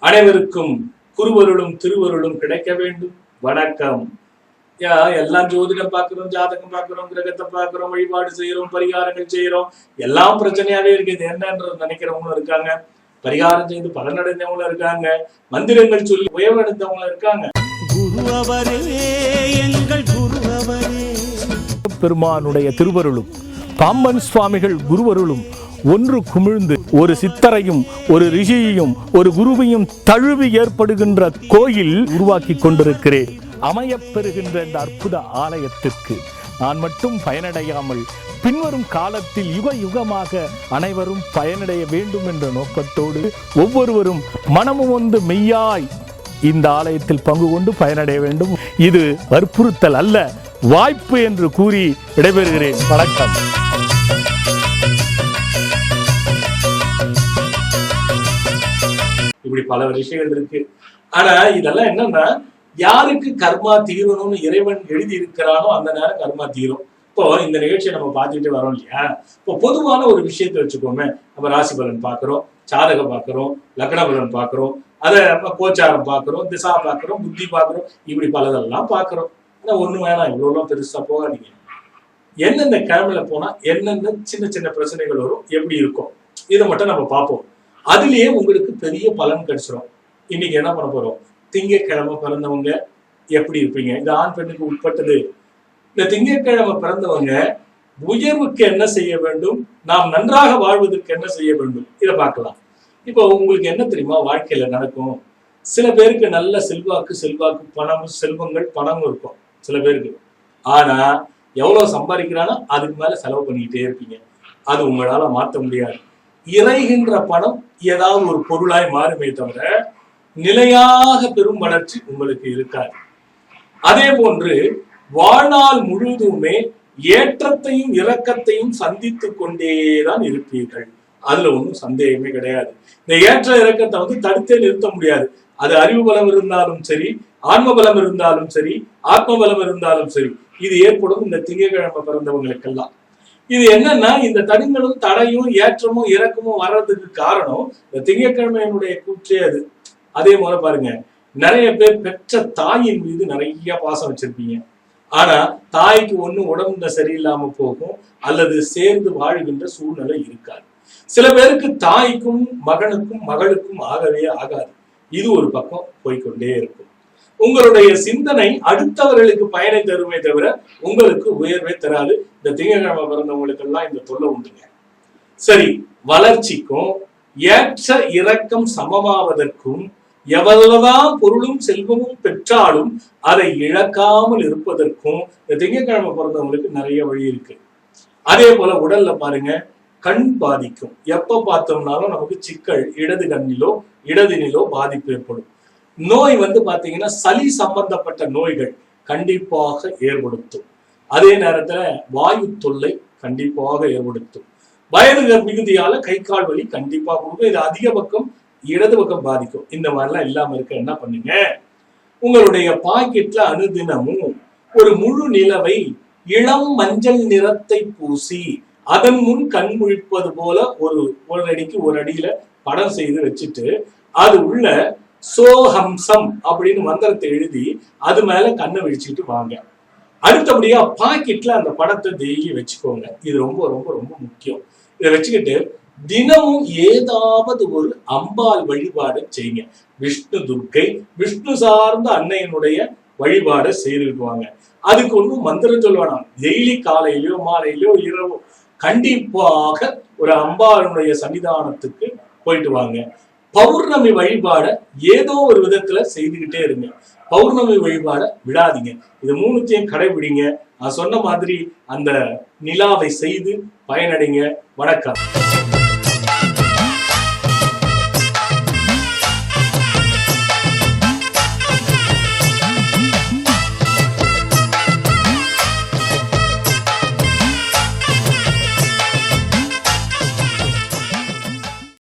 அனைவருக்கும் குருவருளும் திருவருளும் கிடைக்க வேண்டும். வணக்கம். எல்லாம் ஜோதிடம் பார்க்கிறோம், ஜாதகம் பார்க்கிறோம், கிரகத்தை பார்க்கிறோம், வழிபாடு செய்யறோம், பரிகாரங்கள் செய்யறோம். எல்லாம் பிரச்சனையாவே இருக்கு. இது என்னன்றது நினைக்கிறவங்களும் இருக்காங்க, பரிகாரம் செய்து பலனடைந்தவங்களும் இருக்காங்க, மந்திரங்கள் சொல்லி உயர்வடைந்தவங்களும் இருக்காங்க. பெருமானுடைய திருவருளும் பாம்பன் சுவாமிகள் குருவருளும் ஒன்று குமிழ்ந்து ஒரு சித்தரையும் ஒரு ரிஷியையும் ஒரு குருவையும் தழுவி ஏற்படுகின்ற கோயில் உருவாக்கி கொண்டிருக்கிறேன். அமையப்பெறுகின்ற இந்த அற்புத ஆலயத்திற்கு நான் மட்டும் பயனடையாமல் பின்வரும் காலத்தில் யுக யுகமாக அனைவரும் பயனடைய வேண்டும் என்ற நோக்கத்தோடு ஒவ்வொருவரும் மனமும் வந்து மெய்யாய் இந்த ஆலயத்தில் பங்கு கொண்டு பயனடைய வேண்டும். இது வற்புறுத்தல் அல்ல, வாய்ப்பு என்று கூறி விடைபெறுகிறேன். வணக்கம். இப்படி பல விஷயங்கள் இருக்கு. ஆனா இதெல்லாம் என்னன்னா, யாருக்கு கர்மா தீரணும்னு இறைவன் எழுதி இருக்கிறானோ அந்த நேரம் கர்மா தீரும். இப்போ இந்த நிகழ்ச்சியை நம்ம பார்த்துக்கிட்டு வரோம் இல்லையா? இப்போ பொதுவான ஒரு விஷயத்தை வச்சுக்கோமே, நம்ம ராசி பலன் பார்க்கிறோம், ஜாதகம் பார்க்கிறோம், லக்ன பலன் பார்க்கிறோம், அதை கோச்சாரம் பார்க்கிறோம், திசா பார்க்கிறோம், புத்தி பார்க்கிறோம், இப்படி பலதெல்லாம் பார்க்கிறோம். ஆனா ஒண்ணு வேணாம், இவ்வளவு பெருசா போகாதீங்க. எந்தெந்த கிழமையில போனா என்னென்ன சின்ன சின்ன பிரச்சனைகள் வரும், எப்படி இருக்கும், இதை மட்டும் நம்ம பார்ப்போம். அதுலயே உங்களுக்கு பெரிய பலன் கிடைச்சிடும். இன்னைக்கு என்ன பண்ண போறோம்? திங்கட்கிழமை பிறந்தவங்க எப்படி இருப்பீங்க? இது ஆண் பெண்ணுக்கு உட்பட்டது. இந்த திங்கட்கிழமை பிறந்தவங்க உயர்வுக்கு என்ன செய்ய வேண்டும், நாம் நன்றாக வாழ்வதற்கு என்ன செய்ய வேண்டும், இதை பார்க்கலாம். இப்போ உங்களுக்கு என்ன தெரியுமா வாழ்க்கையில நடக்கும்? சில பேருக்கு நல்ல செல்வாக்கு பணம், செல்வங்கள் பணம் இருக்கும் சில பேருக்கு. ஆனா எவ்வளவு சம்பாதிக்கிறானோ அதுக்கு மேல செலவு பண்ணிக்கிட்டே இருப்பீங்க. அது உங்களால மாற்ற முடியாது. இறைகின்ற பணம் ஏதாவது ஒரு பொருளாய் மாறுமே தவிர நிலையாக பெரும் வளர்ச்சி உங்களுக்கு இருக்காது. அதே போன்று வாழ்நாள் முழுவதுமே ஏற்றத்தையும் இரக்கத்தையும் சந்தித்து கொண்டேதான் இருப்பீர்கள். அதுல ஒன்றும் சந்தேகமே கிடையாது. இந்த ஏற்ற இறக்கத்தை தடுத்தே நிறுத்த முடியாது. அது அறிவு பலம் இருந்தாலும் சரி, ஆன்ம பலம் இருந்தாலும் சரி, ஆத்ம பலம் இருந்தாலும் சரி, இது ஏற்படும் இந்த திங்கட்கிழமை பிறந்தவங்களுக்கெல்லாம். இது என்னன்னா, இந்த தடுங்களும் தடையும் ஏற்றமும் இறக்கமும் வர்றதுக்கு காரணம் இந்த திங்கட்கிழமையினுடைய கூற்றே அது. அதே போல பாருங்க, நிறைய பேர் பெற்ற தாயின் மீது நிறைய பாசம் வச்சிருப்பீங்க. ஆனா தாய்க்கு ஒண்ணு உடம்புல சரியில்லாம போகும், அல்லது சேர்ந்து வாழ்கின்ற சூழ்நிலை இருக்காது. சில பேருக்கு தாய்க்கும் மகனுக்கும் மகளுக்கும் ஆகவே ஆகாது. இது ஒரு பக்கம் போய்கொண்டே இருக்கும். உங்களுடைய சிந்தனை அடுத்தவர்களுக்கு பயனை தருமே தவிர உங்களுக்கு உயர்வை தராது. இந்த திங்கட்கிழமை பிறந்தவங்களுக்கு எல்லாம் இந்த தொல்லை உண்டுங்க. சரி, வளர்ச்சிக்கும் ஏற்ற இறக்கம் சமமாவதற்கும் எவ்வளவுதான் பொருளும் செல்வமும் பெற்றாலும் அதை இழக்காமல் இருப்பதற்கும் இந்த திங்கட்கிழமை பிறந்தவங்களுக்கு நிறைய வழி இருக்கு. அதே போல உடல்ல பாருங்க, கண் பாதிக்கும். எப்ப பார்த்தோம்னாலும் நமக்கு சிக்கல், இடது கண்ணிலோ இடதினிலோ பாதிப்பு ஏற்படும். நோய் பாத்தீங்கன்னா சளி சம்பந்தப்பட்ட நோய்கள் கண்டிப்பாக ஏற்படுத்தும். அதே நேரத்துல வாயு தொல்லை கண்டிப்பாக ஏற்படுத்தும். வயது மிகுதியால கை கால் வலி கண்டிப்பா கொடுக்கும். இது அதிக பக்கம் இடது பக்கம் பாதிக்கும். இந்த மாதிரிலாம் இல்லாம இருக்க என்ன பண்ணுங்க, உங்களுடைய பாக்கெட்ல அனுதினமும் ஒரு முழு நிலவை இளம் மஞ்சள் நிறத்தை பூசி அதன் முன் கண் முழிப்பது போல ஒரு அடிக்கு ஒரு அடியில படம் செய்து வச்சுட்டு அது உள்ள சோஹம்சம் அப்படின்னு மந்திரத்தை எழுதி அது மேல கண்ணை விழிச்சுட்டு வாங்க. அடுத்தபடியா பாக்கெட்ல அந்த படத்தை டெய்லி வச்சுக்கோங்க. இது ரொம்ப ரொம்ப ரொம்ப முக்கியம். இதை வச்சுக்கிட்டு தினமும் ஏதாவது ஒரு அம்பாள் வழிபாடு செய்யுங்க. விஷ்ணு துர்க்கை, விஷ்ணு சார்ந்த அன்னையினுடைய வழிபாடை செய்துக்குவாங்க. அதுக்கு ஒன்றும் மந்திரம் சொல்லுவானா, டெய்லி காலையிலயோ மாலையிலோ இரவோ கண்டிப்பாக ஒரு அம்பாளுடைய சன்னிதானத்துக்கு போயிட்டு வாங்க. பௌர்ணமி வழிபாட ஏதோ ஒரு விதத்துல செய்துகிட்டே இருங்க. பௌர்ணமி வழிபாட விடாதீங்க. இது மூணுத்தையும் கடைபிடிங்க. நான் சொன்ன மாதிரி அந்த நிலாவை செய்து பயனடைங்க. வணக்கம்.